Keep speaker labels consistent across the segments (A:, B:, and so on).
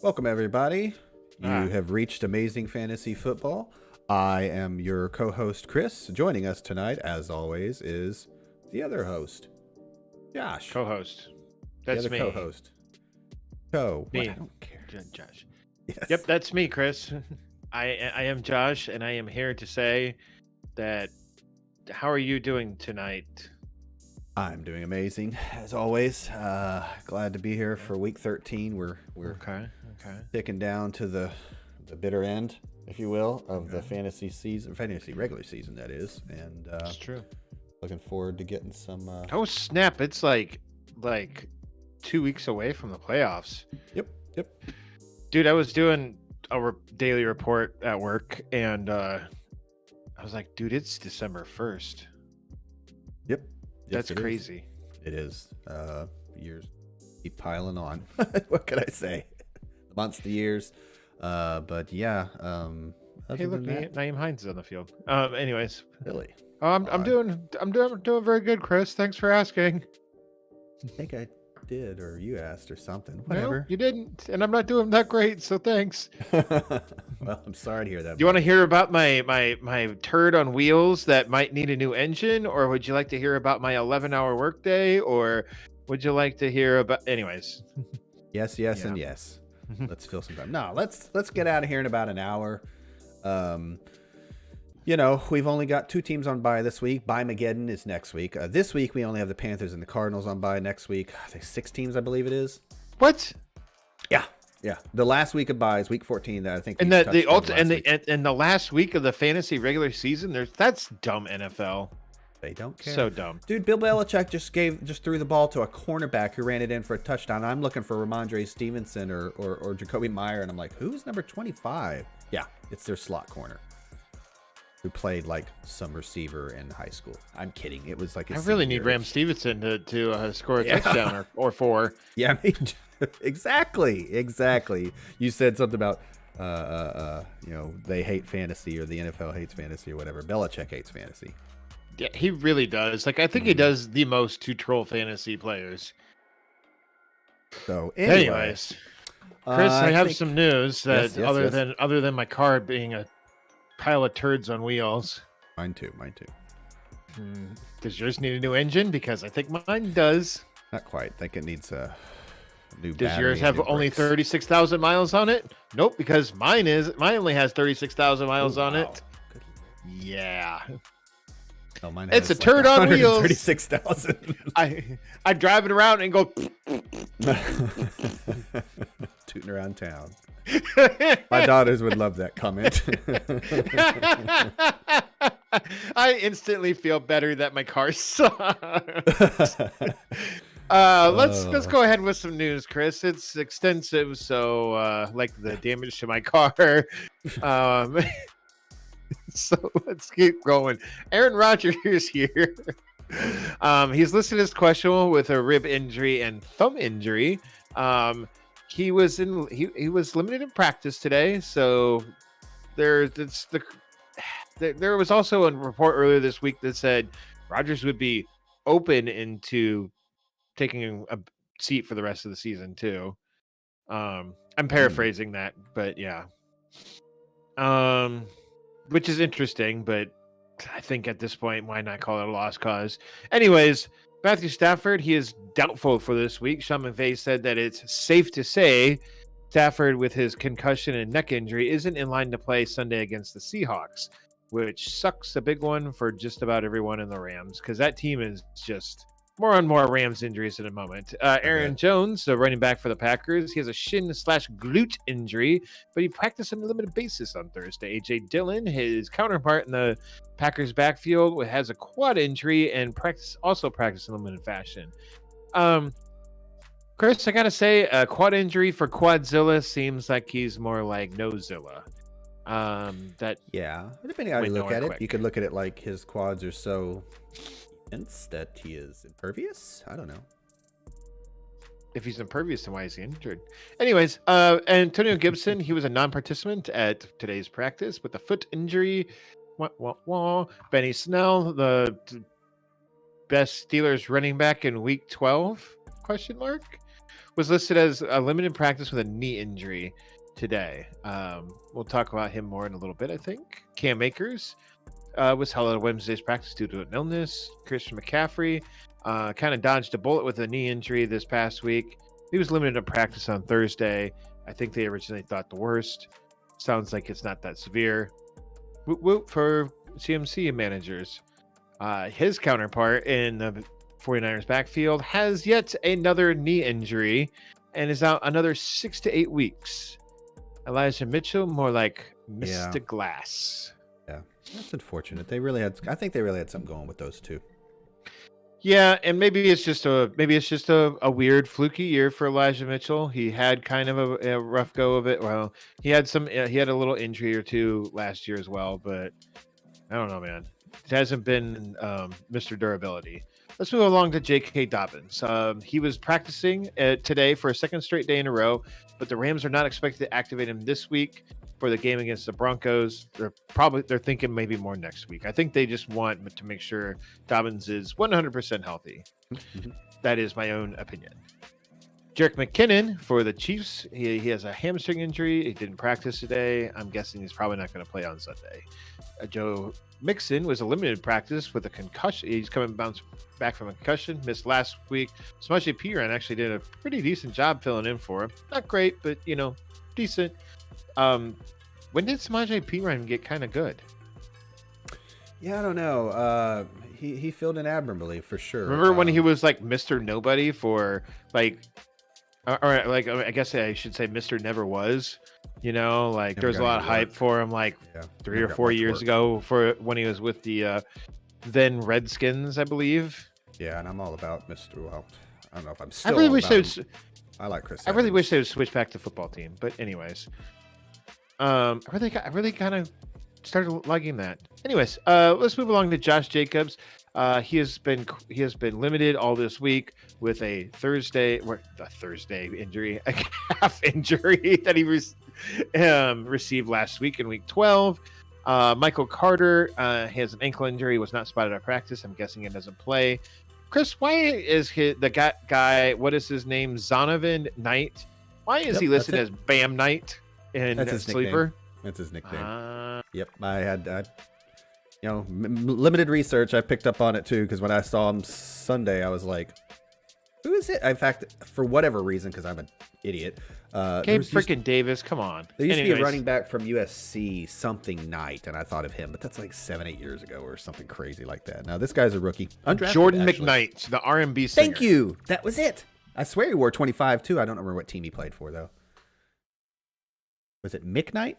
A: Welcome, everybody. You have reached Amazing Fantasy Football. I am your co-host, Chris. Joining us tonight, as always, is the other host, Josh.
B: Co-host. That's me.
A: Co-host.
B: Me.
A: I don't care.
B: Josh.
A: Yes.
B: Yep, that's me, Chris. I am Josh, and I am here to say that. How are you doing tonight?
A: I'm doing amazing, as always. Glad to be here for week 13. We're
B: okay.
A: ticking down to the bitter end, if you will, of the fantasy regular season, that is. And
B: That's true.
A: Looking forward to getting some.
B: Oh snap! It's like 2 weeks away from the playoffs.
A: Yep.
B: Dude, I was doing a daily report at work, and I was like, dude, it's December 1st.
A: Yep.
B: That's crazy.
A: It is. Years keep piling on. What can I say? The months, the years. But yeah.
B: Hey, look, Naeem Hines is on the field. Anyways.
A: Really?
B: Oh, I'm doing very good, Chris. Thanks for asking.
A: I think I did, or you asked, or something. Whatever.
B: No, you didn't, and I'm not doing that great. So thanks.
A: Well, I'm sorry to hear that.
B: Do you want to hear about my turd on wheels that might need a new engine, or would you like to hear about my 11-hour workday, or would you like to hear about? Anyways.
A: Yes, and yes. Let's fill some time. No, let's get out of here in about an hour. We've only got 2 teams on bye this week. Bye-mageddon is next week. This week, we only have the Panthers and the Cardinals on bye. Next week, I think 6 teams, I believe it is.
B: What?
A: Yeah. The last week of bye is week 14. That I think.
B: And the last week of the fantasy regular season, that's dumb NFL.
A: They don't care.
B: So dumb.
A: Dude, Bill Belichick just threw the ball to a cornerback who ran it in for a touchdown. I'm looking for Ramondre Stevenson or Jacoby Meyer, and I'm like, who's number 25? Yeah, it's their slot corner who played like some receiver in high school. I'm kidding. It was like
B: I really need Ram Stevenson to score a touchdown or 4.
A: Yeah, exactly. You said something about they hate fantasy, or the NFL hates fantasy, or whatever. Belichick hates fantasy.
B: Yeah, he really does. I think he does the most to troll fantasy players.
A: So,
B: anyways, Chris, I have some news that
A: yes.
B: other than my car being a pile of turds on wheels.
A: Mine too.
B: Does yours need a new engine? Because I think mine does.
A: Not quite. I think it needs a new battery.
B: Does yours have only 36,000 miles on it? Nope, because mine only has 36,000 miles on it.
A: Yeah. No, mine
B: it's a turd on wheels.
A: 36,000.
B: I drive it around and go
A: tooting around town. My daughters would love that comment.
B: I instantly feel better that my car sucks. Let's go ahead with some news, Chris. It's extensive, so like the damage to my car. So let's keep going. Aaron Rodgers is here. He's listed as questionable with a rib injury and thumb injury. He was limited in practice today, so there was also a report earlier this week that said Rodgers would be open into taking a seat for the rest of the season too. I'm paraphrasing that, but yeah. Which is interesting, but I think at this point, why not call it a lost cause? Anyways, Matthew Stafford, he is doubtful for this week. Sean McVay said that it's safe to say Stafford, with his concussion and neck injury, isn't in line to play Sunday against the Seahawks, which sucks a big one for just about everyone in the Rams, because that team is just more and more Rams injuries in a moment. Aaron Jones, the running back for the Packers, he has a shin/glute injury, but he practiced on a limited basis on Thursday. A.J. Dillon, his counterpart in the Packers backfield, has a quad injury and also practiced in limited fashion. Chris, I gotta say, a quad injury for Quadzilla seems like he's more like Nozilla.
A: Depending on how you look at it, you could look at it like his quads are so that he is impervious. I don't know.
B: If he's impervious, then why is he injured? Anyways, Antonio Gibson, he was a non-participant at today's practice with a foot injury. Benny Snell, the best Steelers running back in week 12? was listed as a limited practice with a knee injury today. We'll talk about him more in a little bit, I think. Cam Akers was held out of Wednesday's practice due to an illness. Christian McCaffrey kind of dodged a bullet with a knee injury this past week. He was limited to practice on Thursday. I think they originally thought the worst. Sounds like it's not that severe. Whoop whoop for CMC managers. His counterpart in the 49ers backfield has yet another knee injury and is out another 6 to 8 weeks. Elijah Mitchell, more like Mr. Glass.
A: Yeah, that's unfortunate. I think they really had something going with those two.
B: Yeah, and maybe it's just a weird fluky year for Elijah Mitchell. He had kind of a rough go of it. Well, he had a little injury or two last year as well, but I don't know, man. It hasn't been Mr. Durability. Let's move along to J.K. Dobbins. He was practicing today for a second straight day in a row, but the Rams are not expected to activate him this week for the game against the Broncos. They're thinking maybe more next week. I think they just want to make sure Dobbins is 100% healthy.
A: Mm-hmm.
B: That is my own opinion. Jerick McKinnon for the Chiefs. He has a hamstring injury. He didn't practice today. I'm guessing he's probably not going to play on Sunday. Joe Mixon was a limited practice with a concussion. He's bounce back from a concussion. Missed last week. Samaje Perine actually did a pretty decent job filling in for him. Not great, but decent. When did Samaje Perine get kind of good?
A: Yeah, I don't know. He filled in admirably for sure.
B: Remember when he was like Mr. Nobody for like, or like I guess I should say Mr. Never Was. Like there was a lot of hype for him like 3 or 4 years ago for when he was with the then Redskins, I believe.
A: Yeah, and I'm all about Mr. Well, I don't know if I'm still. I like Chris.
B: I really wish they would switch back to football team, but anyways, I really kind of started liking that. Anyways, let's move along to Josh Jacobs. He has been limited all this week with a Thursday injury, a calf injury that he received last week in week 12. Michael Carter has an ankle injury, was not spotted at practice. I'm guessing it doesn't play. Chris, why is the guy? What is his name? Zonovan Knight. Why is he listed as Bam Knight in Sleeper?
A: That's his nickname. Yep, I had limited research. I picked up on it too because when I saw him Sunday, I was like, "Who is it?" In fact, for whatever reason, because I'm an idiot.
B: Gabe freaking Davis, come on.
A: There used to be a running back from USC, something Knight, and I thought of him, but that's like 7-8 years ago or something crazy like that. Now this guy's a rookie, undrafted,
B: Jordan
A: actually.
B: McKnight, the R&B singer.
A: Thank you. That was it. I swear he wore 25 too. I don't remember what team he played for though. Was it McKnight?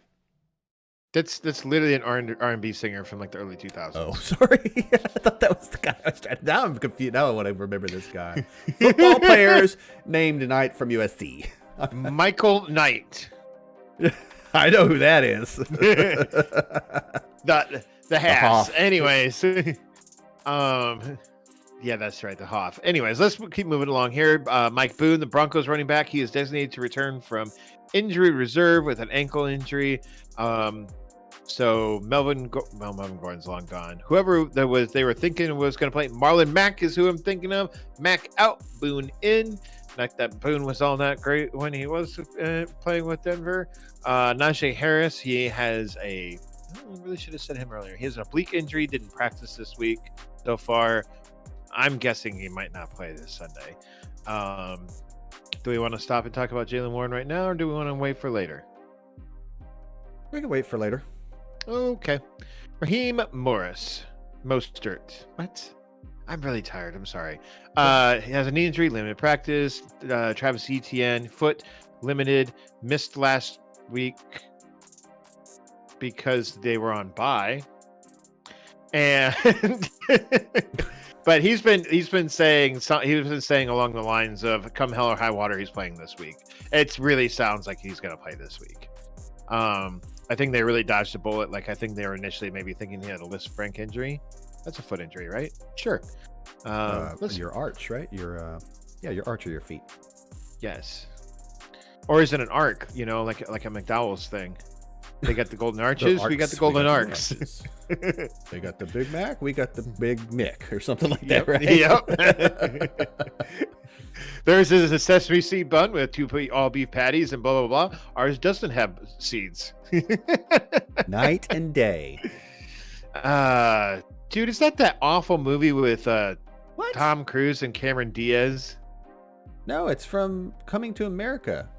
B: That's literally an R&B singer from like the early 2000s.
A: Oh, sorry. I thought that was the guy. Now I'm confused. Now I want to remember this guy. Football players named Knight from USC.
B: Michael Knight.
A: I know who that is.
B: the Haas. Anyways. Yeah, that's right. The Hoff. Anyways, let's keep moving along here. Mike Boone, the Broncos running back, he is designated to return from injury reserve with an ankle injury. So Melvin Gordon's long gone. Whoever they were thinking was going to play. Marlon Mack is who I'm thinking of. Mack out, Boone in. Not that Boone was all that great when he was playing with Denver. Najee Harris, he has I really should have said him earlier. He has an oblique injury, didn't practice this week so far. I'm guessing he might not play this Sunday. Do we want to stop and talk about Jaylen Warren right now, or do we want to wait for later?
A: We can wait for later.
B: Okay. Raheem Mostert. What? I'm really tired. I'm sorry. He has a knee injury, limited practice. Travis Etienne, foot limited, missed last week because they were on bye. And but he's been saying along the lines of come hell or high water, he's playing this week. It really sounds like he's going to play this week. I think they really dodged a bullet. Like I think they were initially maybe thinking he had a Liz Frank injury. That's a foot injury, right? Sure.
A: Your arch, right? Your arch or your feet.
B: Yes. Or is it an arc? Like a McDowell's thing. They got the golden arches. We got the golden arcs.
A: They got the Big Mac. We got the Big Mick or something like that, right?
B: Yep. Theirs is a sesame seed bun with 2 all beef patties and blah blah blah. Ours doesn't have seeds.
A: Night and day.
B: Dude, is that awful movie with
A: What?
B: Tom Cruise and Cameron Diaz?
A: No, it's from Coming to America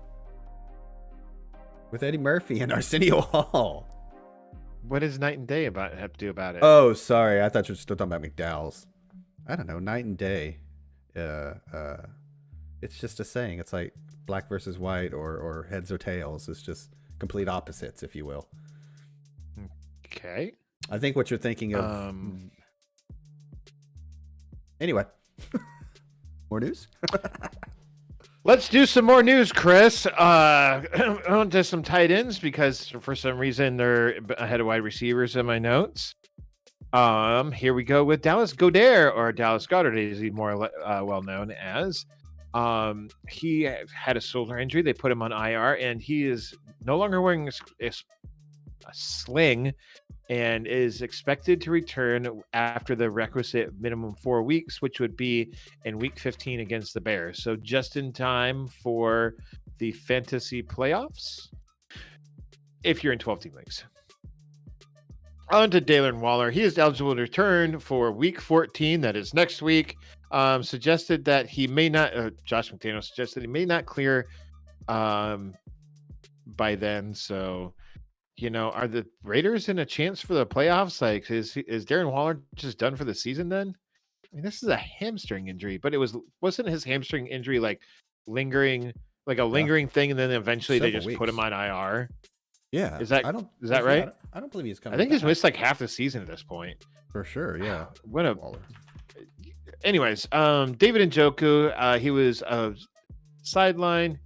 A: with Eddie Murphy and Arsenio Hall.
B: What does Night and Day have to do about it?
A: Oh, sorry. I thought you were still talking about McDowell's. I don't know. Night and day. It's just a saying. It's like black versus white or heads or tails. It's just complete opposites, if you will.
B: Okay.
A: I think what you're thinking of. Anyway, more news.
B: Let's do some more news, Chris. On to some tight ends because for some reason they're ahead of wide receivers in my notes. Here we go with Dallas Goedert, or Dallas Goedert, as he's more well known as. He had a shoulder injury. They put him on IR, and he is no longer wearing a sling and is expected to return after the requisite minimum 4 weeks, which would be in week 15 against the Bears. So just in time for the fantasy playoffs, if you're in 12-team leagues. On to Dalen Waller. He is eligible to return for week 14. That is next week. Suggested that he may not, Josh McDaniels suggested he may not clear by then. So, are the Raiders in a chance for the playoffs? Like, is Darren Waller just done for the season then? I mean, this is a hamstring injury, but wasn't his hamstring injury like lingering, like a lingering thing, and then eventually they just put him on IR?
A: Yeah.
B: Is that right?
A: I don't believe he's coming.
B: I think
A: back.
B: he's missed like half the season at this point.
A: For sure, yeah.
B: Waller. Anyways, David Njoku, he was sideline.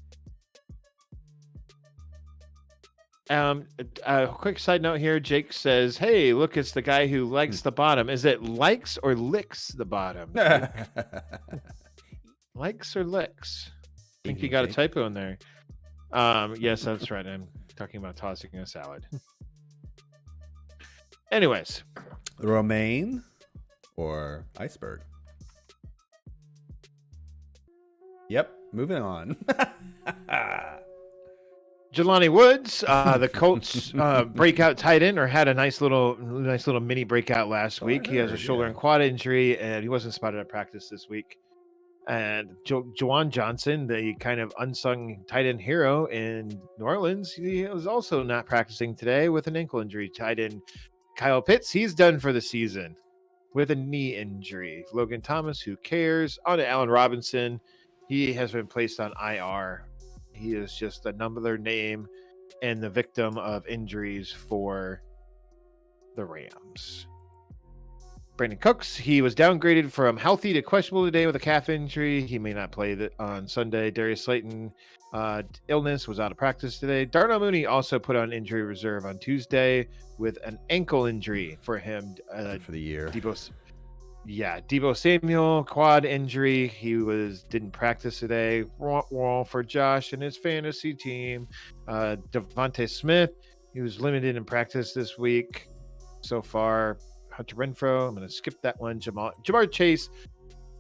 B: A quick side note here. Jake says, "Hey, look, it's the guy who likes the bottom. Is it likes or licks the bottom? Likes or licks? I think you got a typo in there. Yes, that's right. I'm talking about tossing a salad. Anyways,
A: romaine or iceberg? Yep. Moving on.
B: Jelani Woods, the Colts breakout tight end, or had a nice little mini breakout last week. He has a shoulder and quad injury, and he wasn't spotted at practice this week. And Juwan Johnson, the kind of unsung tight end hero in New Orleans, he was also not practicing today with an ankle injury. Tight end Kyle Pitts, he's done for the season with a knee injury. Logan Thomas, who cares? On to Allen Robinson. He has been placed on IR. He is just another name and the victim of injuries for the Rams. Brandon Cooks, he was downgraded from healthy to questionable today with a calf injury. He may not play on Sunday. Darius Slayton, illness, was out of practice today. Darnell Mooney also put on injury reserve on Tuesday with an ankle injury for him.
A: For the year.
B: Deebo Samuel, quad injury. He didn't practice today. For Josh and his fantasy team. Devontae Smith, he was limited in practice this week so far. Hunter Renfrow, I'm going to skip that one. Jamar Chase,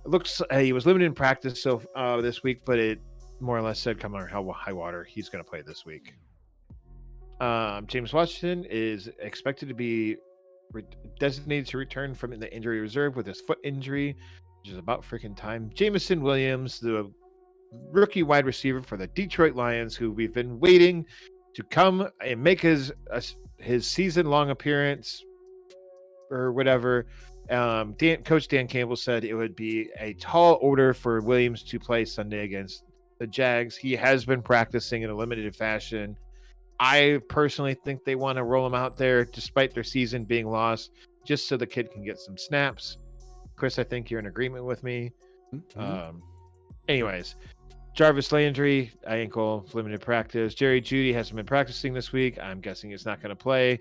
B: looks he was limited in practice this week, but it more or less said come on high water, he's going to play this week. James Washington is expected to be designated to return from the injury reserve with his foot injury, which is about freaking time. Jameson Williams, the rookie wide receiver for the Detroit Lions, who we've been waiting to come and make his season-long appearance or whatever. Coach Dan Campbell said it would be a tall order for Williams to play Sunday against the Jags. He has been practicing in a limited fashion. I personally think they want to roll him out there despite their season being lost, just so the kid can get some snaps. Chris, I think you're in agreement with me. Mm-hmm. Anyways, Jarvis Landry, ankle, limited practice. Jerry Jeudy hasn't been practicing this week. I'm guessing he's not going to play.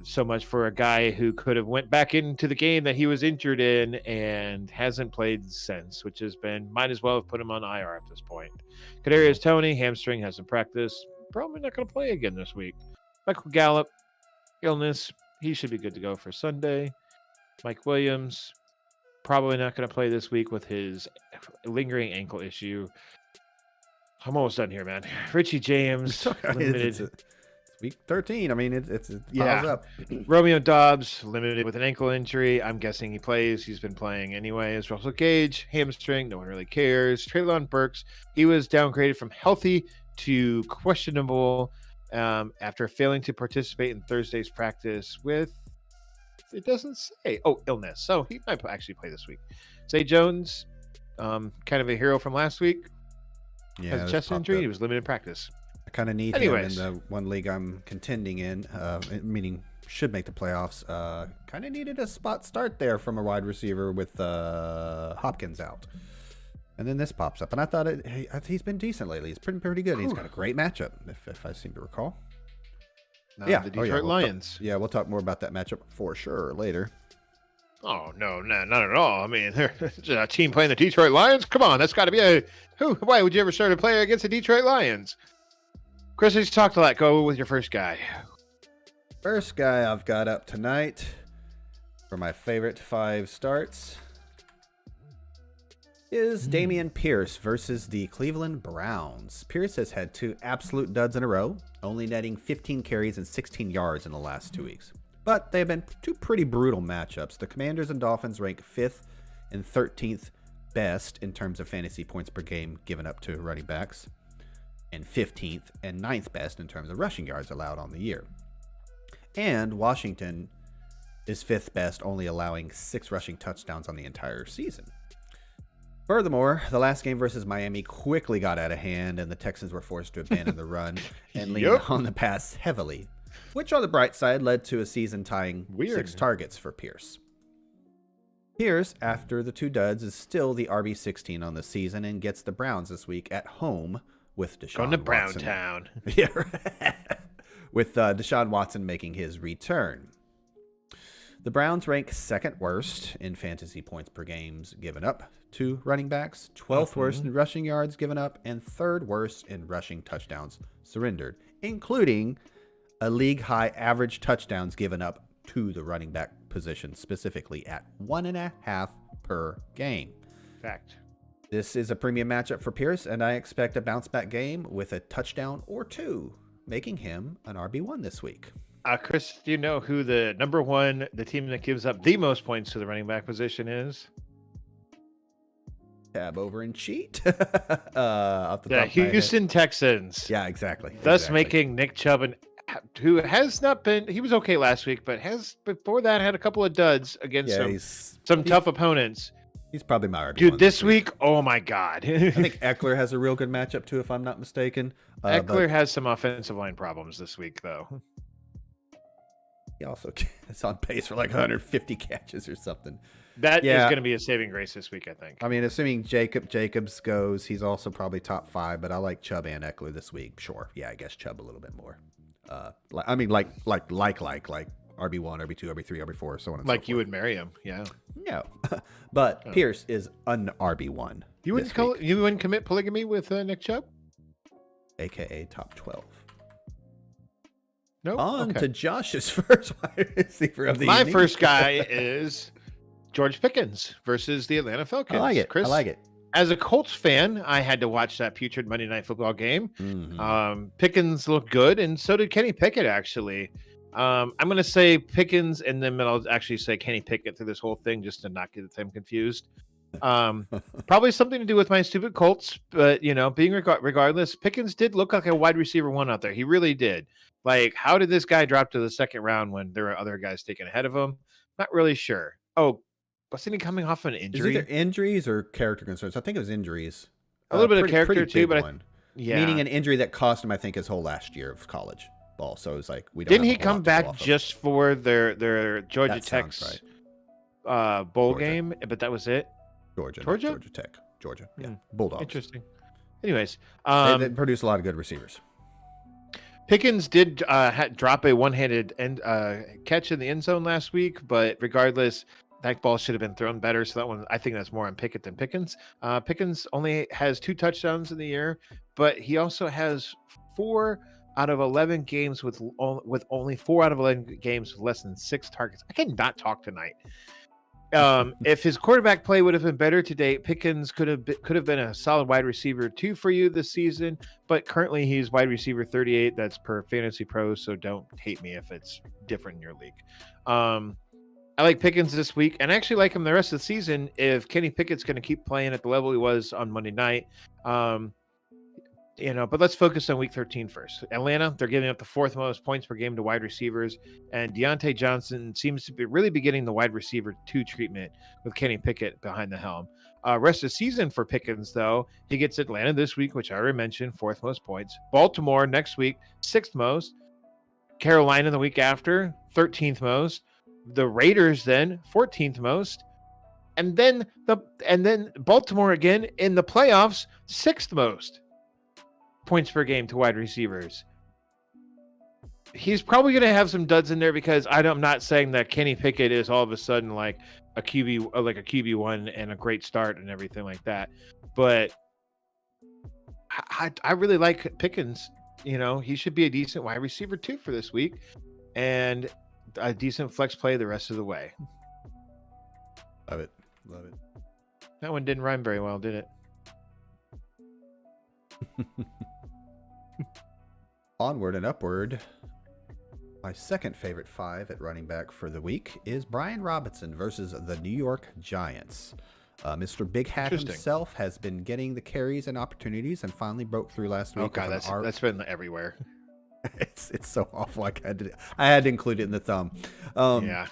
B: So much for a guy who could have went back into the game that he was injured in and hasn't played since, which has been, might as well have put him on IR at this point. Kadarius Toney, hamstring, hasn't practiced. Probably not going to play again this week. Michael Gallup, illness. He should be good to go for Sunday. Mike Williams, probably not going to play this week with his lingering ankle issue. I'm almost done here, man. Richie James, limited.
A: It's week 13. I mean, it piles
B: Yeah.
A: up.
B: Romeo Dobbs, limited with an ankle injury. I'm guessing he plays. He's been playing anyways. Russell Gage, hamstring. No one really cares. Treylon Burks, he was downgraded from healthy to questionable after failing to participate in Thursday's practice with, it doesn't say, illness. So he might actually play this week. Zay Jones, kind of a hero from last week.
A: Yeah,
B: has a chest injury. He was limited in practice.
A: I kind of need him in the one league I'm contending in, meaning should make the playoffs. Kind of needed a spot start there from a wide receiver with Hopkins out. And then this pops up. And I thought he's been decent lately. He's pretty good. He's got a great matchup, if I seem to recall.
B: The Detroit Lions.
A: We'll talk more about that matchup for sure later.
B: Oh, no, not at all. I mean, there's a team playing the Detroit Lions? Come on, that's got to be why would you ever start a player against the Detroit Lions? Chris, he's talked a lot. Go with your first guy.
A: First guy I've got up tonight for my favorite 5 starts is Dameon Pierce versus the Cleveland Browns. Pierce has had 2 absolute duds in a row, only netting 15 carries and 16 yards in the last 2 weeks. But they've been 2 pretty brutal matchups. The Commanders and Dolphins rank 5th and 13th best in terms of fantasy points per game given up to running backs, and 15th and 9th best in terms of rushing yards allowed on the year. And Washington is 5th best, only allowing 6 rushing touchdowns on the entire season. Furthermore, the last game versus Miami quickly got out of hand, and the Texans were forced to abandon the run and lean on the pass heavily, which on the bright side led to a season-tying 6 targets for Pierce. Pierce, after the 2 duds, is still the RB16 on the season and gets the Browns this week at home with Deshaun Watson.
B: Going to Browntown.
A: Yeah, with Deshaun Watson making his return. The Browns rank 2nd worst in fantasy points per games given up to running backs, 12th worst in rushing yards given up, and 3rd worst in rushing touchdowns surrendered, including a league-high average touchdowns given up to the running back position, specifically at 1.5 per game.
B: Fact.
A: This is a premium matchup for Pierce, and I expect a bounce-back game with a touchdown or 2, making him an RB1 this week.
B: Chris, do you know who the number 1, the team that gives up the most points to the running back position is?
A: Tab over and cheat. The
B: Houston Texans.
A: Yeah, exactly.
B: Thus making Nick Chubb, who has not been, he was okay last week, but has before that had a couple of duds against some tough opponents.
A: He's probably my RB1.
B: Dude, this week, oh my God.
A: I think Eckler has a real good matchup too, if I'm not mistaken.
B: Eckler has some offensive line problems this week, though.
A: He also is on pace for like 150 catches or something.
B: That is going to be a saving grace this week, I think.
A: I mean, assuming Jacobs goes, he's also probably top 5, but I like Chubb and Eckler this week. Sure. Yeah, I guess Chubb a little bit more. Like RB1, RB2, RB3, RB4, so on and so forth.
B: Like you would marry him, yeah.
A: No. But Pierce is an RB1.
B: You wouldn't commit polygamy with Nick Chubb?
A: AKA top 12.
B: No.
A: On to Josh's first wide receiver of the
B: evening.
A: My
B: first guy is George Pickens versus the Atlanta Falcons.
A: I like it.
B: Chris,
A: I like it.
B: As a Colts fan, I had to watch that putrid Monday Night Football game.
A: Mm-hmm.
B: Pickens looked good, and so did Kenny Pickett, actually. I'm going to say Pickens, and then I'll actually say Kenny Pickett through this whole thing just to not get them confused. Probably something to do with my stupid Colts, but, being regardless, Pickens did look like a wide receiver 1 out there. He really did. Like, how did this guy drop to the 2nd round when there were other guys taken ahead of him? Not really sure. Oh, wasn't he coming off an injury?
A: Is either injuries or character concerns? I think it was injuries.
B: A little bit of character too, but
A: meaning an injury that cost him, I think, his whole last year of college ball. So it was like
B: didn't he come back just for their Georgia Tech's bowl game? But that was it.
A: Georgia Tech, yeah, Bulldogs.
B: Interesting. Anyways,
A: they produced a lot of good receivers.
B: Pickens did drop a one-handed catch in the end zone last week, but regardless, that ball should have been thrown better. So that one, I think that's more on Pickett than Pickens. Pickens only has 2 touchdowns in the year, but he also has 4 out of 11 games with only 4 out of 11 games with less than 6 targets. I cannot talk tonight. If his quarterback play would have been better today, Pickens could have been a solid wide receiver 2 for you this season. But currently, he's wide receiver 38. That's per Fantasy Pros. So don't hate me if it's different in your league. I like Pickens this week, and I actually like him the rest of the season if Kenny Pickett's going to keep playing at the level he was on Monday night. But let's focus on week 13 first. Atlanta, they're giving up the 4th most points per game to wide receivers, and Deontay Johnson seems to be getting the wide receiver 2 treatment with Kenny Pickett behind the helm. Rest of the season for Pickens, though, he gets Atlanta this week, which I already mentioned, 4th most points. Baltimore next week, 6th most. Carolina the week after, 13th most. The Raiders then 14th most, and then Baltimore again in the playoffs 6th most points per game to wide receivers. He's probably going to have some duds in there because I'm not saying that Kenny Pickett is all of a sudden like a QB1 and a great start and everything like that, but I really like Pickens. He should be a decent wide receiver 2 for this week, and a decent flex play the rest of the way.
A: Love it.
B: That one didn't rhyme very well, did it?
A: Onward and upward. My second favorite 5 at running back for the week is Brian Robinson versus the New York Giants. Mr. Big Hat himself has been getting the carries and opportunities and finally broke through last week.
B: Okay, that's been everywhere.
A: It's so awful. I had to include it in the thumb.
B: Yeah.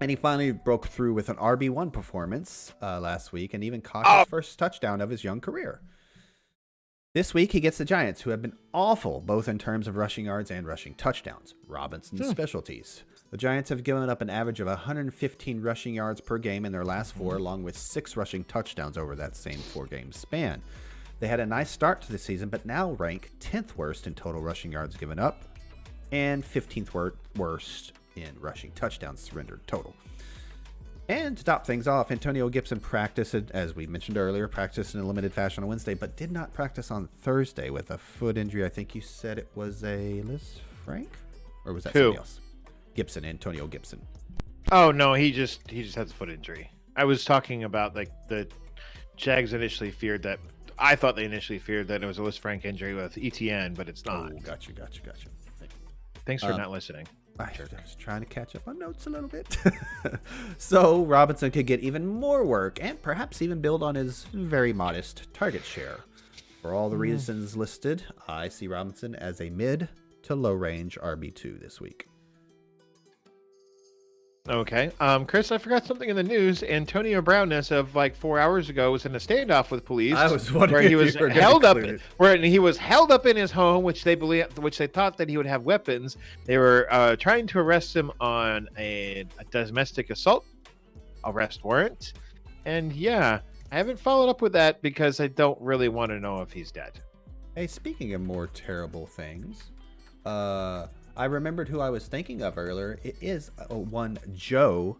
A: And he finally broke through with an RB1 performance last week and even caught his first touchdown of his young career. This week, he gets the Giants, who have been awful, both in terms of rushing yards and rushing touchdowns. Robinson's specialties. The Giants have given up an average of 115 rushing yards per game in their last 4, along with 6 rushing touchdowns over that same 4-game span. They had a nice start to the season, but now rank 10th worst in total rushing yards given up and 15th worst in rushing touchdowns surrendered total. And to top things off, Antonio Gibson practiced, as we mentioned earlier, practiced in a limited fashion on Wednesday, but did not practice on Thursday with a foot injury. I think you said it was a Liz Frank? Or was that somebody else? Gibson, Antonio Gibson.
B: Oh, no, he just has a foot injury. I was talking about like the Jags initially feared that. I thought they initially feared that it was a Liz Frank injury with ETN, but it's not.
A: Oh, gotcha.
B: Thanks for not listening.
A: I was trying to catch up on notes a little bit. So Robinson could get even more work and perhaps even build on his very modest target share. For all the reasons listed, I see Robinson as a mid to low range RB2 this week.
B: Okay. Chris, I forgot something in the news. Antonio Brown, as of like 4 hours ago, was in a standoff with police.
A: I was wondering
B: where he was held up, in his home, which they thought that he would have weapons. They were trying to arrest him on a domestic assault arrest warrant, and yeah, I haven't followed up with that because I don't really want to know if he's dead.
A: Hey, speaking of more terrible things, I remembered who I was thinking of earlier. It is one Joe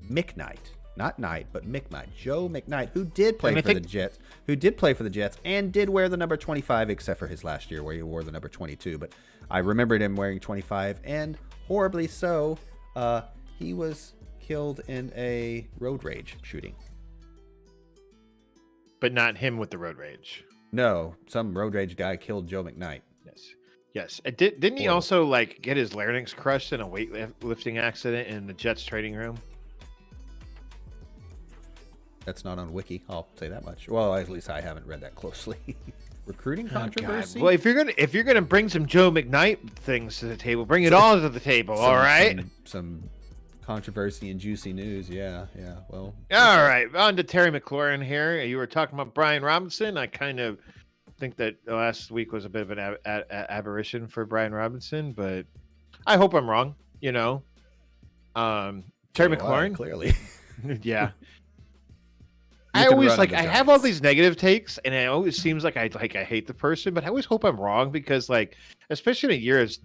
A: McKnight. Not Knight, but McKnight. Joe McKnight, who did play for the Jets and did wear the number 25, except for his last year where he wore the number 22. But I remembered him wearing 25, and horribly so, he was killed in a road rage shooting.
B: But not him with the road rage.
A: No, some road rage guy killed Joe McKnight.
B: Yes. Didn't he also like get his larynx crushed in a weightlifting accident in the Jets trading room?
A: That's not on Wiki. I'll say that much. Well, at least I haven't read that closely. Recruiting controversy.
B: Well, if you're gonna bring some Joe McKnight things to the table, bring it all to the table. All right.
A: Some controversy and juicy news. Yeah. Well.
B: All right. On to Terry McLaurin here. You were talking about Brian Robinson. I kind of think that last week was a bit of an aberration for Brian Robinson, but I hope I'm wrong. Terry McLaurin,
A: clearly.
B: Yeah. I always I have all these negative takes, and it always seems like I hate the person, but I always hope I'm wrong because, like, especially in a year as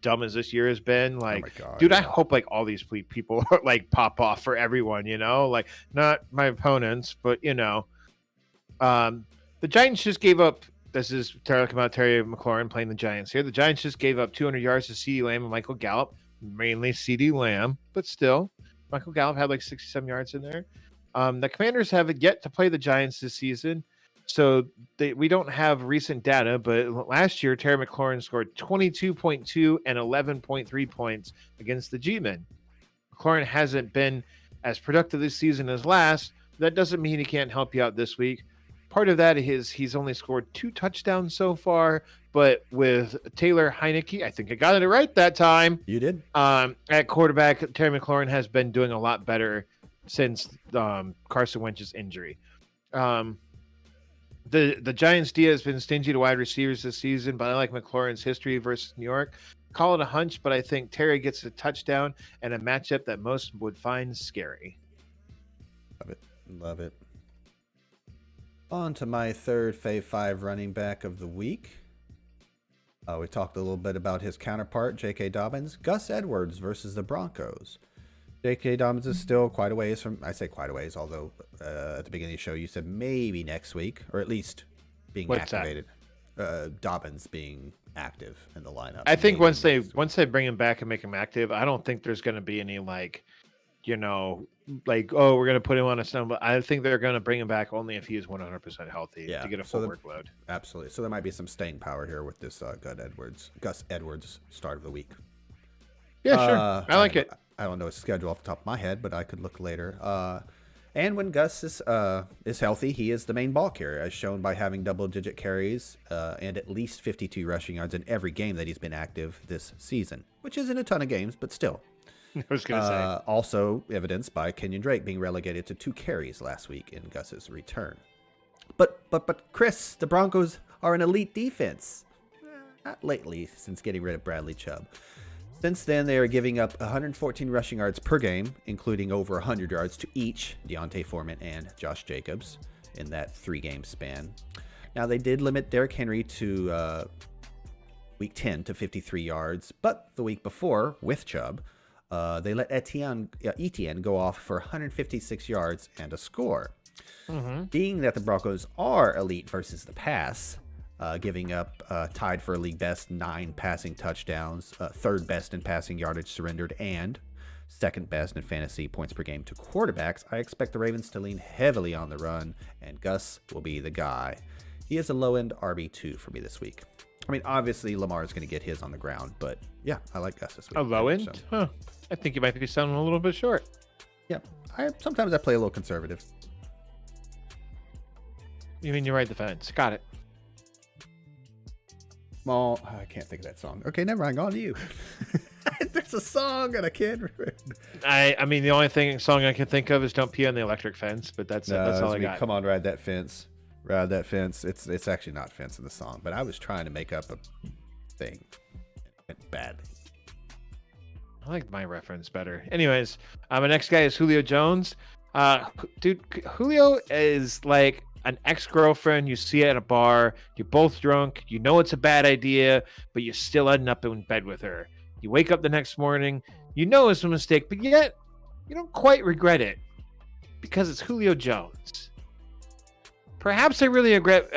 B: dumb as this year has been, like, oh my God, dude, I hope like all these people like pop off for everyone, like not my opponents, but the Giants just gave up. This is talking about Terry McLaurin playing the Giants here. The Giants just gave up 200 yards to CeeDee Lamb and Michael Gallup, mainly CeeDee Lamb, but still Michael Gallup had like 67 yards in there. The Commanders have yet to play the Giants this season, so we don't have recent data, but last year, Terry McLaurin scored 22.2 and 11.3 points against the G-Men. McLaurin hasn't been as productive this season as last. That doesn't mean he can't help you out this week. Part of that is he's only scored 2 touchdowns so far, but with Taylor Heineke, I think I got it right that time.
A: You did.
B: At quarterback, Terry McLaurin has been doing a lot better since Carson Wentz's injury. The Giants' D has been stingy to wide receivers this season, but I like McLaurin's history versus New York. Call it a hunch, but I think Terry gets a touchdown and a matchup that most would find scary.
A: Love it. On to my third Fave 5 running back of the week. We talked a little bit about his counterpart, J.K. Dobbins. Gus Edwards versus the Broncos. J.K. Dobbins is still quite a ways from, I say quite a ways, although at the beginning of the show you said maybe next week, or at least being activated. Dobbins being active in the lineup.
B: I think once they bring him back and make him active, I don't think there's going to be any we're going to put him on a stone. But I think they're going to bring him back only if he is 100% healthy to get a full workload.
A: Absolutely. So there might be some staying power here with this Gus Edwards start of the week.
B: Yeah, sure. I like it.
A: I don't know his schedule off the top of my head, but I could look later. And when Gus is healthy, he is the main ball carrier, as shown by having double-digit carries and at least 52 rushing yards in every game that he's been active this season, which isn't a ton of games, but still.
B: I was going to say.
A: Also evidenced by Kenyon Drake being relegated to 2 carries last week in Gus's return. But Chris, the Broncos are an elite defense. Not lately, since getting rid of Bradley Chubb. Since then, they are giving up 114 rushing yards per game, including over 100 yards to each Deontay Foreman and Josh Jacobs in that 3-game span. Now, they did limit Derrick Henry to week 10 to 53 yards, but the week before, with Chubb, they let Etienne go off for 156 yards and a score. Mm-hmm. Being that the Broncos are elite versus the pass, giving up tied for a league best 9 passing touchdowns, third best in passing yardage surrendered, and second best in fantasy points per game to quarterbacks, I expect the Ravens to lean heavily on the run, and Gus will be the guy. He is a low-end RB2 for me this week. I mean, obviously, Lamar is going to get his on the ground, but yeah, I like Gus this week.
B: A low-end? So. Huh. I think you might be sounding a little bit short.
A: Yeah, sometimes I play a little conservative.
B: You mean you ride the fence? Got it.
A: Well, I can't think of that song. Okay, never mind. On to you. There's a song and I can't remember.
B: I mean, the only song I can think of is "Don't Pee on the Electric Fence," but that's all I got.
A: Come on, ride that fence. Ride that fence. It's actually not fence in the song, but I was trying to make up a thing. It went badly.
B: I like my reference better. Anyways, my next guy is Julio Jones. Dude, Julio is like an ex-girlfriend you see at a bar. You're both drunk. You know it's a bad idea, but you still end up in bed with her. You wake up the next morning. You know it's a mistake, but yet you don't quite regret it because it's Julio Jones. Perhaps I really regret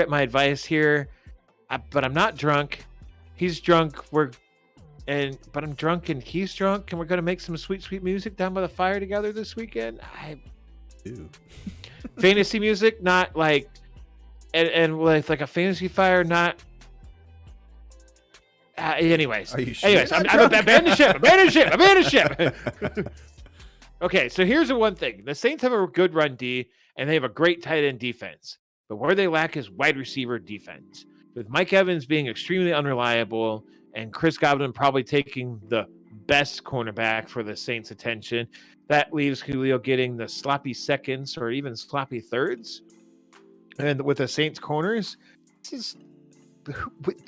B: my advice here, but I'm not drunk. He's drunk. But I'm drunk and he's drunk, and we're gonna make some sweet, sweet music down by the fire together this weekend. Fantasy music, not like, and with like a fantasy fire, not. Anyways,
A: are you sure?
B: Anyways, I'm abandon ship. Okay, so here's the one thing: the Saints have a good run D, and they have a great tight end defense. But where they lack is wide receiver defense. With Mike Evans being extremely unreliable, and Chris Godwin probably taking the best cornerback for the Saints' attention, that leaves Julio getting the sloppy seconds or even sloppy thirds. And with the Saints corners,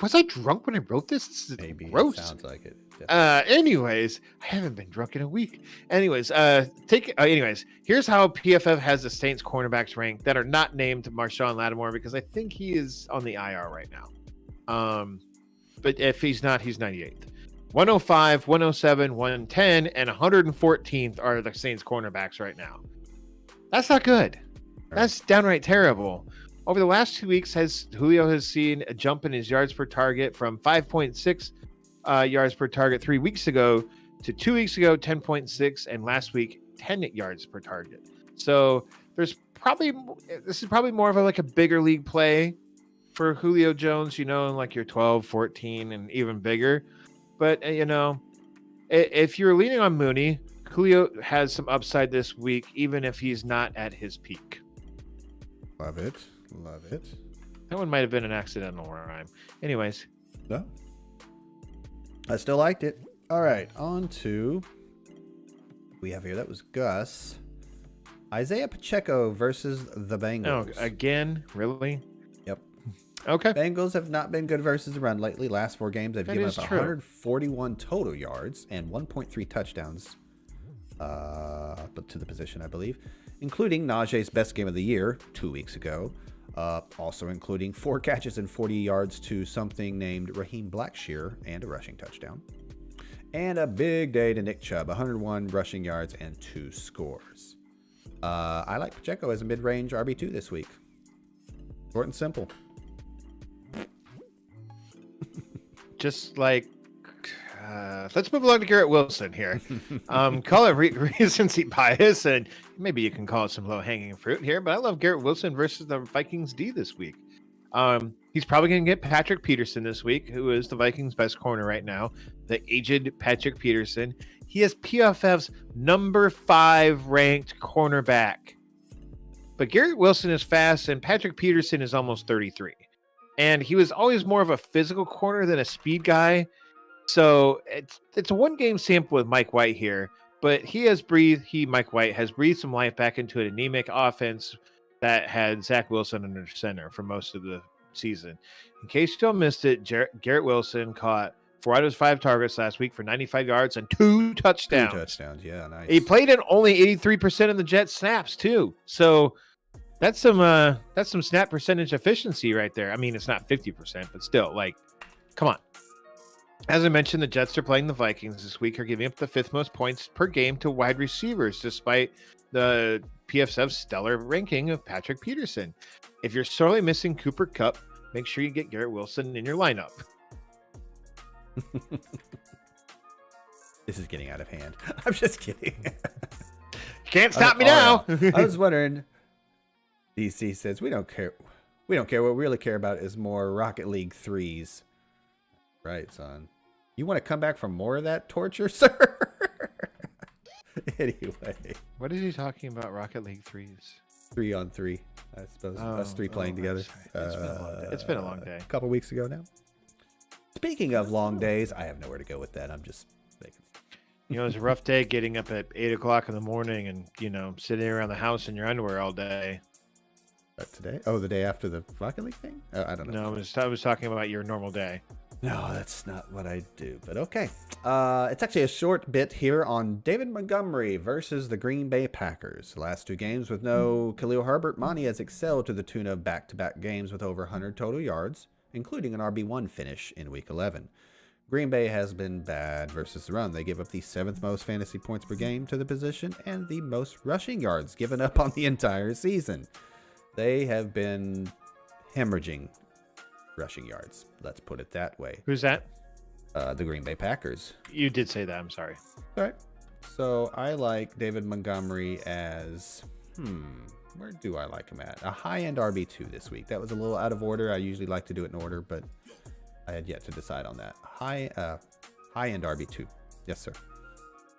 B: was I drunk when I wrote this? This is
A: maybe
B: gross.
A: It sounds like it.
B: Anyways, I haven't been drunk in a week. Anyways, here's how PFF has the Saints cornerbacks ranked that are not named Marshawn Lattimore, because I think he is on the IR right now. But if he's not, he's 98th. 105, 107, 110, and 114th are the Saints cornerbacks right now. That's not good. That's downright terrible. Over the last 2 weeks, Julio has seen a jump in his yards per target from 5.6 yards per target 3 weeks ago to 2 weeks ago, 10.6, and last week, 10 yards per target. So this is probably more of a bigger league play for Julio Jones, like your 12, 14, and even bigger. But, if you're leaning on Mooney, Julio has some upside this week, even if he's not at his peak.
A: Love it. Love it.
B: That one might have been an accidental rhyme. Anyways.
A: No. I still liked it. All right. On to we have here. That was Gus. Isaiah Pacheco versus the Bengals.
B: Oh, again? Really?
A: Yep.
B: Okay.
A: Bengals have not been good versus the run lately. Last 4 games, they've given up 141 total yards and 1.3 touchdowns but to the position, I believe, including Najee's best game of the year 2 weeks ago. Also including 4 catches and 40 yards to something named Raheem Blackshear and a rushing touchdown. And a big day to Nick Chubb, 101 rushing yards and 2 scores. I like Pacheco as a mid-range RB2 this week. Short and simple.
B: Just like, let's move along to Garrett Wilson here. Call it recency bias, and maybe you can call it some low-hanging fruit here, but I love Garrett Wilson versus the Vikings D this week. He's probably going to get Patrick Peterson this week, who is the Vikings' best corner right now, the aged Patrick Peterson. He is PFF's number 5 ranked cornerback. But Garrett Wilson is fast, and Patrick Peterson is almost 33. And he was always more of a physical corner than a speed guy. So it's a 1-game sample with Mike White here. But Mike White has breathed some life back into an anemic offense that had Zach Wilson under center for most of the season. In case you don't missed it, Garrett Wilson caught 4 out of his 5 targets last week for 95 yards and 2 touchdowns.
A: 2 touchdowns, yeah, nice.
B: He played in only 83% of the Jets snaps too. So that's some snap percentage efficiency right there. I mean, it's not 50%, but still, come on. As I mentioned, the Jets are playing the Vikings this week, are giving up the 5th most points per game to wide receivers, despite the PFF's stellar ranking of Patrick Peterson. If you're sorely missing Cooper Kupp, make sure you get Garrett Wilson in your lineup.
A: This is getting out of hand. I'm just kidding.
B: Can't stop me now.
A: I was wondering. DC says we don't care. We don't care. What we really care about is more Rocket League 3s. Right, son. You want to come back from more of that torture, sir? Anyway.
B: What is he talking about? Rocket League 3s?
A: 3-on-3, I suppose. Us 3 playing together.
B: It's been a long day.
A: A couple weeks ago now. Speaking of long days, I have nowhere to go with that. I'm just making.
B: It was a rough day getting up at 8 o'clock in the morning and, sitting around the house in your underwear all day.
A: Today? Oh, the day after the Rocket League thing? I don't know.
B: No, I was talking about your normal day.
A: No, that's not what I do, but okay. It's actually a short bit here on David Montgomery versus the Green Bay Packers. The last 2 games with no Khalil Herbert, Monty has excelled to the tune of back-to-back games with over 100 total yards, including an RB1 finish in Week 11. Green Bay has been bad versus the run. They give up the 7th most fantasy points per game to the position and the most rushing yards given up on the entire season. They have been hemorrhaging rushing yards. Let's put it that way.
B: Who's that?
A: The Green Bay Packers.
B: You did say that. I'm sorry.
A: All right. So I like David Montgomery as, where do I like him at? A high-end RB2 this week. That was a little out of order. I usually like to do it in order, but I had yet to decide on that. High-end RB2. Yes, sir.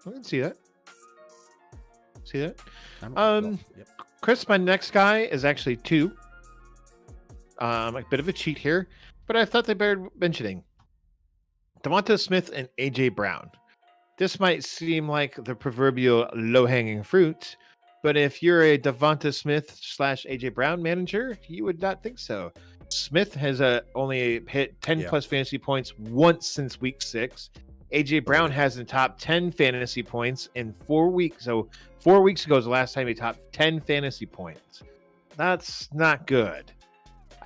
B: I can see that. See that?
A: Yep.
B: Chris, my next guy is actually 2. A bit of a cheat here, but I thought they better mentioning Devonta Smith and AJ Brown. This might seem like the proverbial low-hanging fruit, but if you're a Devonta Smith / AJ Brown manager, you would not think so. Smith has only hit 10 plus fantasy points once since week 6. AJ Brown has the top 10 fantasy points in 4 weeks. So 4 weeks ago is the last time he topped 10 fantasy points. That's not good.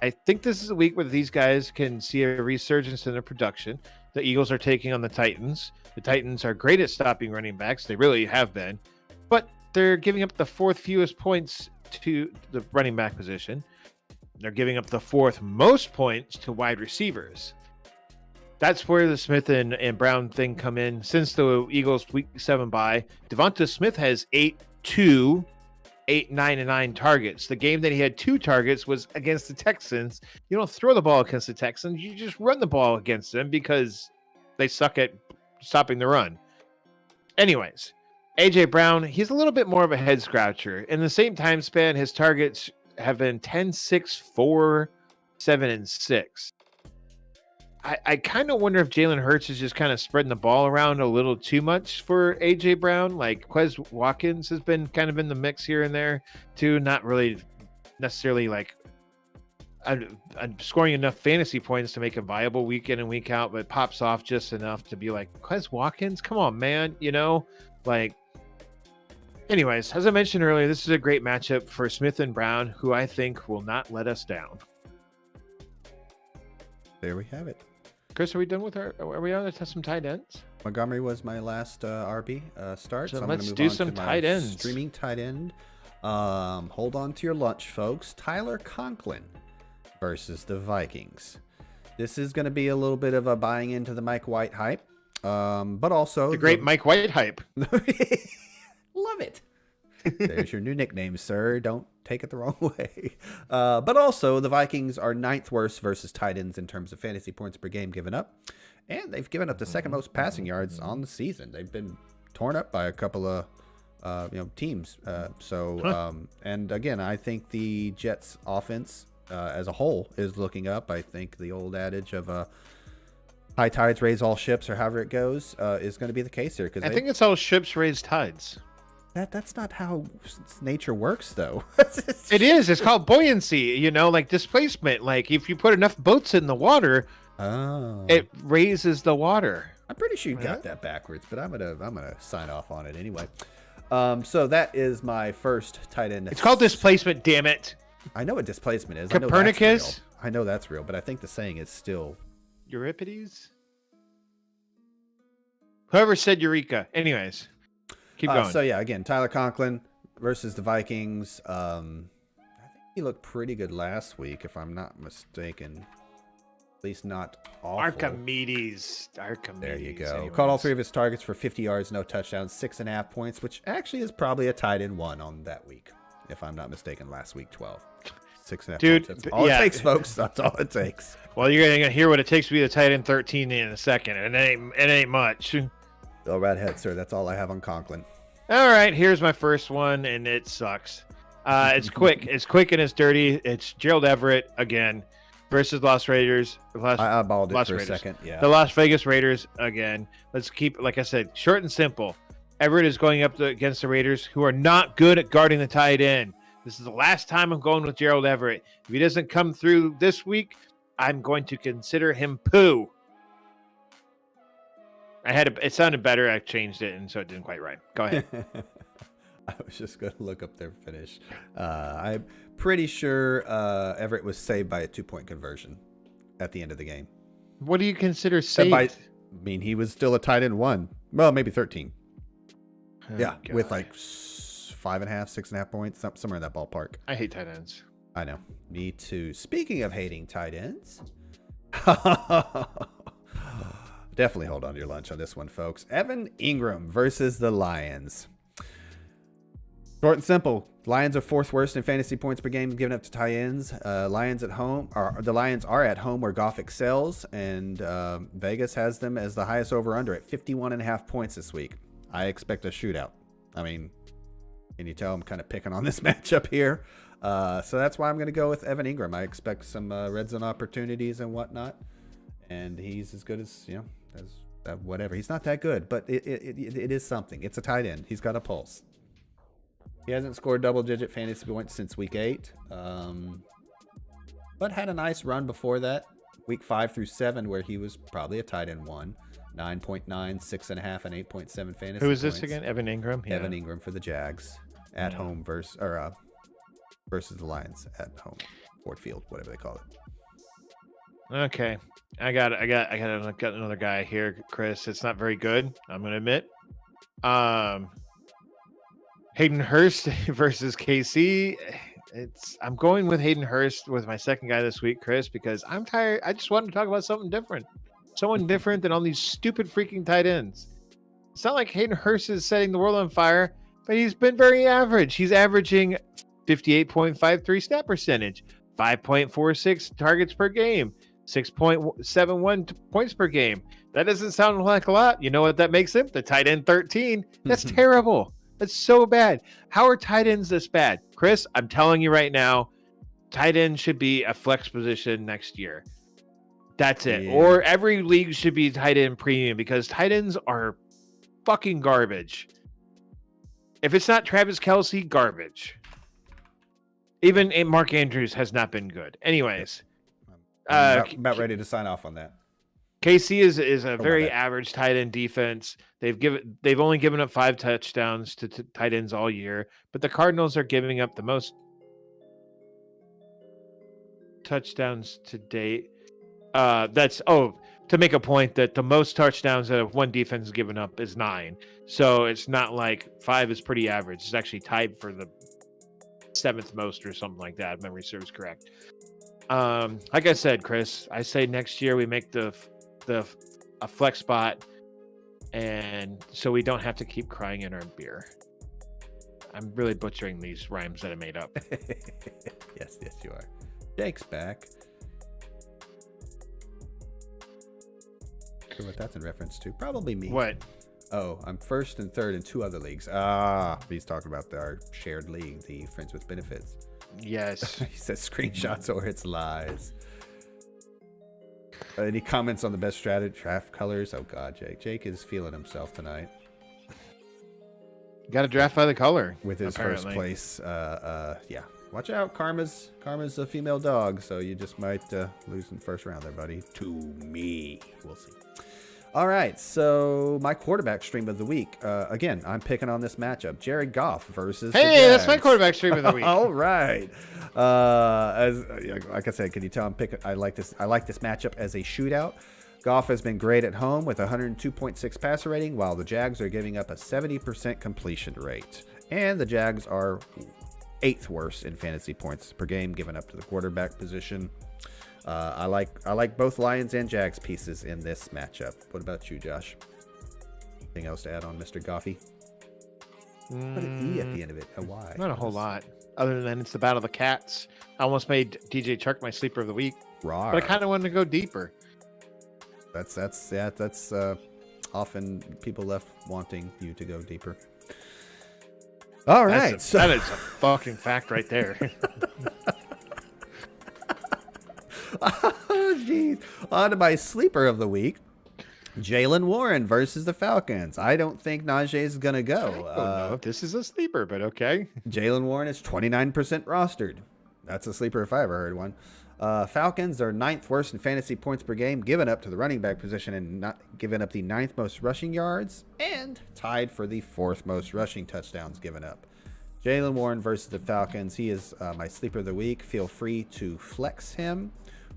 B: I think this is a week where these guys can see a resurgence in their production. The Eagles are taking on the Titans. The Titans are great at stopping running backs. They really have been. But they're giving up the 4th fewest points to the running back position. They're giving up the 4th most points to wide receivers. that's where the Smith and Brown thing come in. Since the Eagles week 7 bye, Devonta Smith has 8-2, 8-9 targets. The game that he had 2 targets was against the Texans. You don't throw the ball against the Texans. You just run the ball against them because they suck at stopping the run. Anyways, A.J. Brown, he's a little bit more of a head scratcher. In the same time span, his targets have been 10, 6, 4, 7, and 6. I kind of wonder if Jalen Hurts is just kind of spreading the ball around a little too much for A.J. Brown. Like Quez Watkins has been kind of in the mix here and there too. Not really necessarily like scoring enough fantasy points to make a viable week in and week out, but pops off just enough to be like, Quez Watkins, come on, man. You know, like, anyways, as I mentioned earlier, this is a great matchup for Smith and Brown, who I think will not let us down.
A: There we have it.
B: Chris, are we done with are we on to some tight ends?
A: Montgomery was my last RB start.
B: So
A: I'm
B: let's
A: gonna
B: do
A: move on
B: some
A: to my
B: tight ends.
A: Streaming tight end. Hold on to your lunch, folks. Tyler Conklin versus the Vikings. This is going to be a little bit of a buying into the Mike White hype, but also
B: the great Mike White hype.
A: Love it. There's your new nickname, sir. Don't take it the wrong way. But also, the Vikings are 9th worst versus tight ends in terms of fantasy points per game given up. And they've given up the 2nd most passing yards on the season. They've been torn up by a couple of teams. And again, I think the Jets offense as a whole is looking up. I think the old adage of high tides raise all ships, or however it goes, is going to be the case here.
B: I think it's all ships raise tides.
A: That's not how nature works, though.
B: It is. It's called buoyancy, like displacement. Like if you put enough boats in the water, it raises the water.
A: I'm pretty sure you got that backwards, but I'm gonna sign off on it anyway. So that is my first tight end.
B: It's called displacement, damn it.
A: I know what displacement is.
B: Copernicus?
A: I know that's real, but I think the saying is still
B: Euripides? Whoever said Eureka. Anyways. Keep going.
A: So yeah, again, Tyler Conklin versus the Vikings. I think he looked pretty good last week, if I'm not mistaken. At least not awful.
B: Archimedes.
A: There you go.
B: Anyways.
A: Caught all 3 of his targets for 50 yards, no touchdowns, 6.5 points, which actually is probably a tight end 1 on that week, if I'm not mistaken. Last week, 12. 6.5
B: Dude,
A: points. That's all it takes, folks. That's all it takes.
B: Well, you're gonna hear what it takes to be the tight end 13 in a second, and it ain't much.
A: Go right ahead, sir. That's all I have on Conklin.
B: All right, here's my first one, and it sucks. It's quick. It's quick and it's dirty. It's Gerald Everett again versus Las Raiders.
A: I balled it for
B: Raiders.
A: a second. Yeah.
B: The Las Vegas Raiders again. Let's keep, like I said, short and simple. Everett is going up against the Raiders, who are not good at guarding the tight end. This is the last time I'm going with Gerald Everett. If he doesn't come through this week, I'm going to consider him poo. It sounded better. I changed it, and so it didn't quite right. Go ahead.
A: I was just going to look up their finish. I'm pretty sure Everett was saved by a 2-point conversion at the end of the game.
B: What do you consider saved?
A: He was still a tight end 1. Well, maybe 13.
B: Oh,
A: yeah,
B: God.
A: with like 5.5, 6.5 points, somewhere in that ballpark.
B: I hate tight ends.
A: I know. Me too. Speaking of hating tight ends, definitely hold on to your lunch on this one, folks. Evan Ingram versus the Lions. Short and simple. Lions are 4th worst in fantasy points per game given up to tight ends. The Lions are at home where Goff excels, and Vegas has them as the highest over/under at 51.5 points this week. I expect a shootout. I mean, can you tell I'm kind of picking on this matchup here? So that's why I'm going to go with Evan Ingram. I expect some red zone opportunities and whatnot, and he's as good as whatever. He's not that good, but it is something. It's a tight end. He's got a pulse. He hasn't scored double-digit fantasy points since week 8, but had a nice run before that, week 5 through 7, where he was probably a tight end 1, 9.9, 6.5, and 8.7 fantasy.
B: Who is this
A: points.
B: again? Evan Ingram. Yeah.
A: Evan Ingram for the Jags at home versus the Lions at home, Ford Field, whatever they call it.
B: Okay, I got another guy here, Chris. It's not very good, I'm gonna admit. Hayden Hurst versus KC. I'm going with Hayden Hurst with my second guy this week, Chris, because I'm tired. I just wanted to talk about something different. Someone different than all these stupid freaking tight ends. It's not like Hayden Hurst is setting the world on fire, but he's been very average. He's averaging 58.53 snap percentage, 5.46 targets per game, 6.71 points per game. That doesn't sound like a lot. You know what that makes him? The tight end 13. That's terrible. That's so bad. How are tight ends this bad? Chris, I'm telling you right now, tight end should be a flex position next year. That's it.
A: Yeah.
B: Or every league should be tight end premium because tight ends are fucking garbage. If it's not Travis Kelce, garbage. Even Mark Andrews has not been good. Anyways.
A: I'm about ready to sign off on that.
B: KC is a very average tight end defense. They've only given up 5 touchdowns to tight ends all year, but the Cardinals are giving up the most touchdowns to date. To make a point that the most touchdowns that one defense has given up is 9. So it's not like 5 is pretty average. It's actually tied for the 7th most or something like that, if memory serves correct. Like I said, Chris, I say next year we make a flex spot, and so we don't have to keep crying in our beer. I'm really butchering these rhymes that I made up.
A: Yes, you are. Jake's back. Sure what that's in reference to. Probably me.
B: What?
A: Oh, I'm first and third in 2 other leagues. He's talking about our shared league, the Friends with Benefits.
B: Yes.
A: He says screenshots or it's lies. Any comments on the best draft colors? Oh God, Jake is feeling himself tonight.
B: Got to draft by the color
A: with his
B: apparently.
A: First place. Yeah. Watch out, Karma's a female dog, so you just might lose in the first round there, buddy. To me. We'll see. All right, so my quarterback stream of the week. Again, I'm picking on this matchup. Jared Goff versus
B: Hey,
A: the Jags.
B: That's my quarterback stream of the week.
A: All right. Like I said, can you tell I'm picking? I like this matchup as a shootout. Goff has been great at home with 102.6 passer rating, while the Jags are giving up a 70% completion rate. And the Jags are 8th worst in fantasy points per game given up to the quarterback position. I like both Lions and Jags pieces in this matchup. What about you, Josh? Anything else to add on Mr. Goffy? Put an E at the end of it. A Y.
B: Not a whole lot. Other than it's the Battle of the Cats. I almost made DJ Chark my sleeper of the week.
A: Rawr.
B: But I kind of wanted to go deeper.
A: That's often people left wanting you to go deeper. All right.
B: That is a fucking fact right there.
A: Oh, jeez. On to my sleeper of the week. Jaylen Warren versus the Falcons. I don't think Najee is going to go.
B: I don't know if this is a sleeper, but okay.
A: Jaylen Warren is 29% rostered. That's a sleeper if I ever heard one. Falcons are 9th worst in fantasy points per game, given up to the running back position and not given up the 9th most rushing yards, and tied for the 4th most rushing touchdowns given up. Jaylen Warren versus the Falcons. He is my sleeper of the week. Feel free to flex him.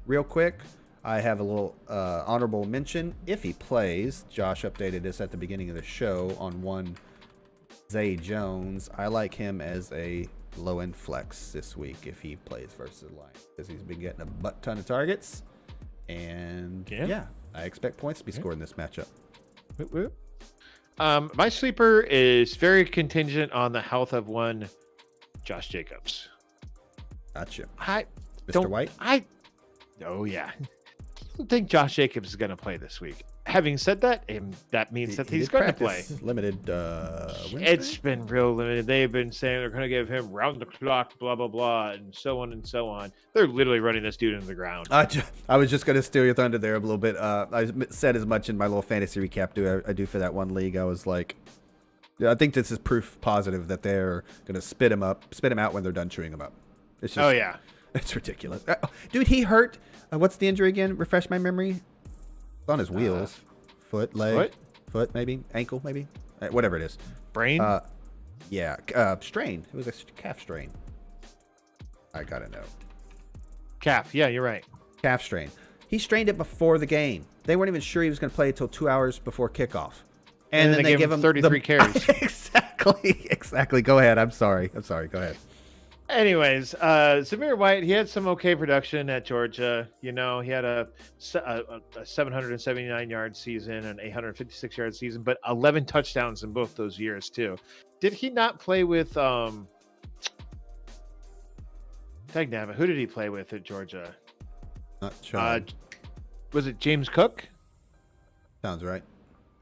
A: Real quick, I have a little honorable mention. If he plays, Josh updated this at the beginning of the show on one Zay Jones. I like him as a low-end flex this week if he plays versus the Lions, because he's been getting a butt ton of targets. And yeah I expect points to be scored in this matchup.
B: My sleeper is very contingent on the health of one Josh Jacobs.
A: Gotcha.
B: Mr.
A: White?
B: Oh, yeah. I don't think Josh Jacobs is going to play this week. Having said that, that means that he's going to play.
A: Limited.
B: It's been real limited. They've been saying they're going to give him round the clock, blah, blah, blah, and so on and so on. They're literally running this dude into the ground.
A: I was just going to steal your thunder there a little bit. I said as much in my little fantasy recap I do for that one league. I was like, I think this is proof positive that they're going to spit him out when they're done chewing him up. It's just,
B: oh, yeah.
A: It's ridiculous. Dude, he hurt. What's the injury again? Refresh my memory. It's on his wheels. Foot, leg. Foot, maybe. Ankle, maybe. Whatever it is.
B: Brain?
A: Yeah. Strain. It was a calf strain. I got to know.
B: Calf. Yeah, you're right.
A: Calf strain. He strained it before the game. They weren't even sure he was going to play until 2 hours before kickoff. And then they give him
B: 33 carries.
A: Exactly. Go ahead. I'm sorry. Go ahead.
B: Anyways, Zamir White, he had some okay production at Georgia. You know, he had a 779-yard season, an 856-yard season, but 11 touchdowns in both those years too. Did he not play with Dagnabbit, who did he play with at Georgia?
A: Not sure.
B: Was it James Cook?
A: Sounds right.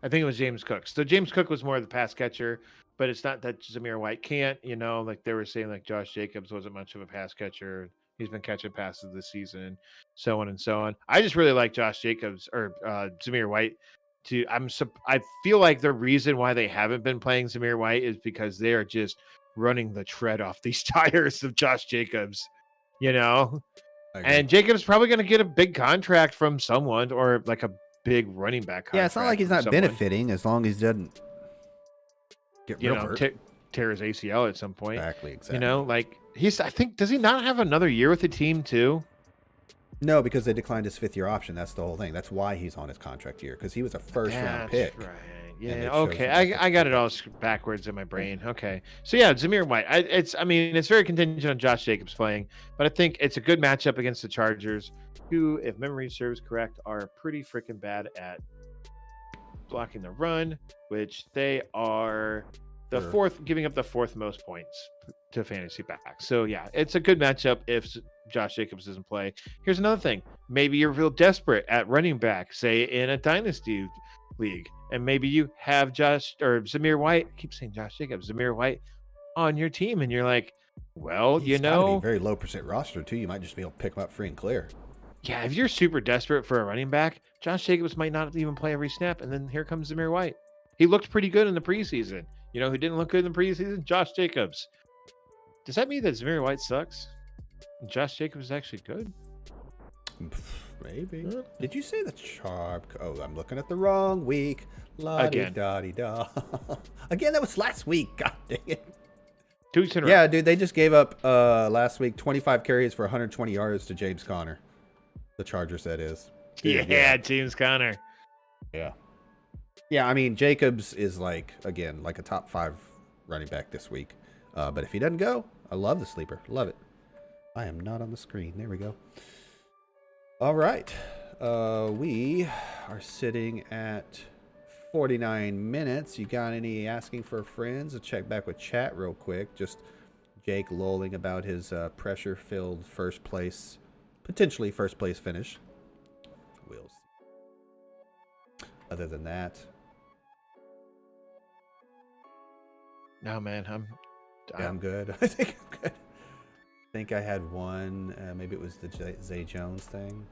B: I think it was James Cook. So James Cook was more of the pass catcher, but it's not that Zamir White can't. You know, like they were saying, like Josh Jacobs wasn't much of a pass catcher. He's been catching passes this season, so on and so on. I just really like Josh Jacobs or Zamir White. I feel like the reason why they haven't been playing Zamir White is because they are just running the tread off these tires of Josh Jacobs. You know, and Jacobs probably going to get a big contract from someone or like a big running back contract.
A: Yeah, it's not like he's not benefiting as long as he doesn't get real hurt.
B: Tear his ACL at some point.
A: Exactly.
B: You know, like I think, does he not have another year with the team too?
A: No, because they declined his 5th-year option. That's the whole thing. That's why he's on his contract year, because he was a first-round pick.
B: Right. Yeah. Okay. I got it all backwards in my brain. Okay. So yeah, Zamir White. It's very contingent on Josh Jacobs playing, but I think it's a good matchup against the Chargers, who, if memory serves correct, are pretty freaking bad at blocking the run, which they are giving up the 4th most points to fantasy backs. So yeah, it's a good matchup if Josh Jacobs doesn't play. Here's another thing. Maybe you're real desperate at running back, say in a dynasty league, and maybe you have Zamir White. I keep saying Josh Jacobs, Zamir White on your team, and you're like, well,
A: he's gotta be very low percent roster too. You might just be able to pick him up free and clear.
B: Yeah, if you're super desperate for a running back, Josh Jacobs might not even play every snap, and then here comes Zamir White. He looked pretty good in the preseason. You know who didn't look good in the preseason? Josh Jacobs. Does that mean that Zamir White sucks? And Josh Jacobs is actually good?
A: Maybe. Did you say the Sharp? Oh, I'm looking at the wrong week. La-di-da-di-da. Again, that was last week. God dang it.
B: 2 weeks in a row.
A: Yeah, dude, they just gave up last week 25 carries for 120 yards to James Conner. The Chargers, that is.
B: Yeah, James Conner.
A: Yeah. Yeah, I mean, Jacobs is like a top 5 running back this week. But if he doesn't go, I love the sleeper. Love it. I am not on the screen. There we go. All right. We are sitting at 49 minutes. You got any asking for friends? I'll check back with chat real quick. Just Jake lolling about his pressure-filled potentially first place finish. We'll see. Other than that,
B: no, man,
A: I'm good. I think I'm good. I think I had one. Maybe it was the Zay Jones thing.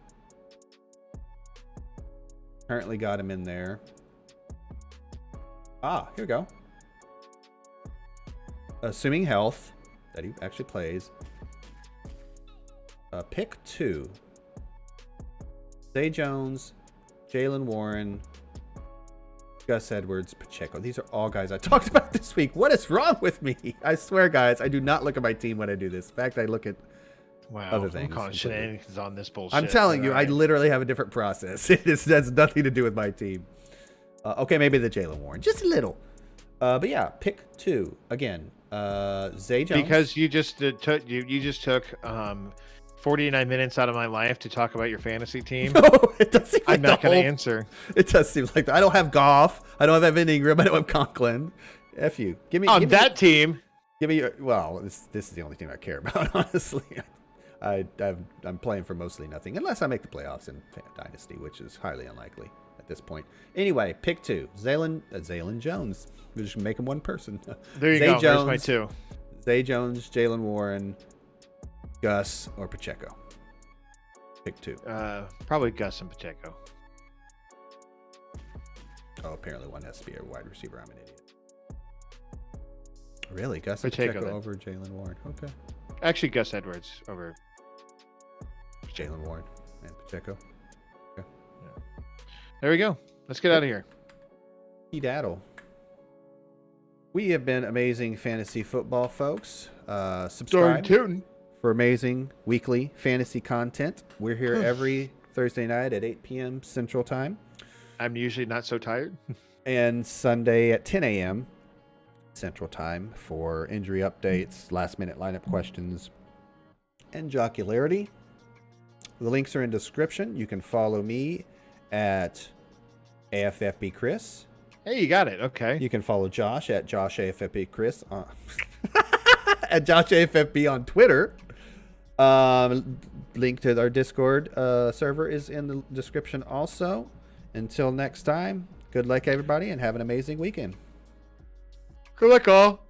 A: Currently got him in there. Here we go. Assuming health, that he actually plays. Pick 2. Zay Jones, Jalen Warren, Gus Edwards, Pacheco. These are all guys I talked about this week. What is wrong with me? I swear, guys, I do not look at my team when I do this. In fact, I look at other things.
B: I'm calling shenanigans on this bullshit.
A: I'm telling you, I literally have a different process. It has nothing to do with my team. Okay, maybe the Jalen Warren, just a little. But yeah, pick 2 again. Zay Jones.
B: Because you just took 49 minutes out of my life to talk about your fantasy team.
A: No, it does seem like
B: I'm not going to answer.
A: It does seem like that. I don't have Goff. I don't have Evan Ingram. I don't have Conklin. F you. Give me
B: team.
A: Give me your. Well, this is the only team I care about, honestly. I'm playing for mostly nothing, unless I make the playoffs in Dynasty, which is highly unlikely at this point. Anyway, pick 2. Zaylen Jones. We just make him one person.
B: There you
A: Zay
B: go.
A: Jones,
B: There's my 2.
A: Zay Jones, Jalen Warren, Gus, or Pacheco. Pick 2.
B: Probably Gus and Pacheco.
A: Oh, apparently one has to be a wide receiver. I'm an idiot. Really? Gus
B: Pacheco
A: over Jalen Warren. Okay.
B: Actually, Gus Edwards over
A: Jalen Warren and Pacheco. Okay.
B: Yeah. There we go. Let's get out of here.
A: Daddle. We have been amazing fantasy football, folks. Subscribe for amazing weekly fantasy content. We're here every Thursday night at 8 p.m. Central Time.
B: I'm usually not so tired.
A: And Sunday at 10 a.m. Central Time for injury updates, last-minute lineup questions, and jocularity. The links are in description. You can follow me at AFFB Chris.
B: Hey, you got it. Okay.
A: You can follow Josh at Josh AFFB Chris at Josh AFFB on Twitter. Link to our Discord server is in the description also. Until next time, good luck everybody and have an amazing weekend.
B: Good luck all.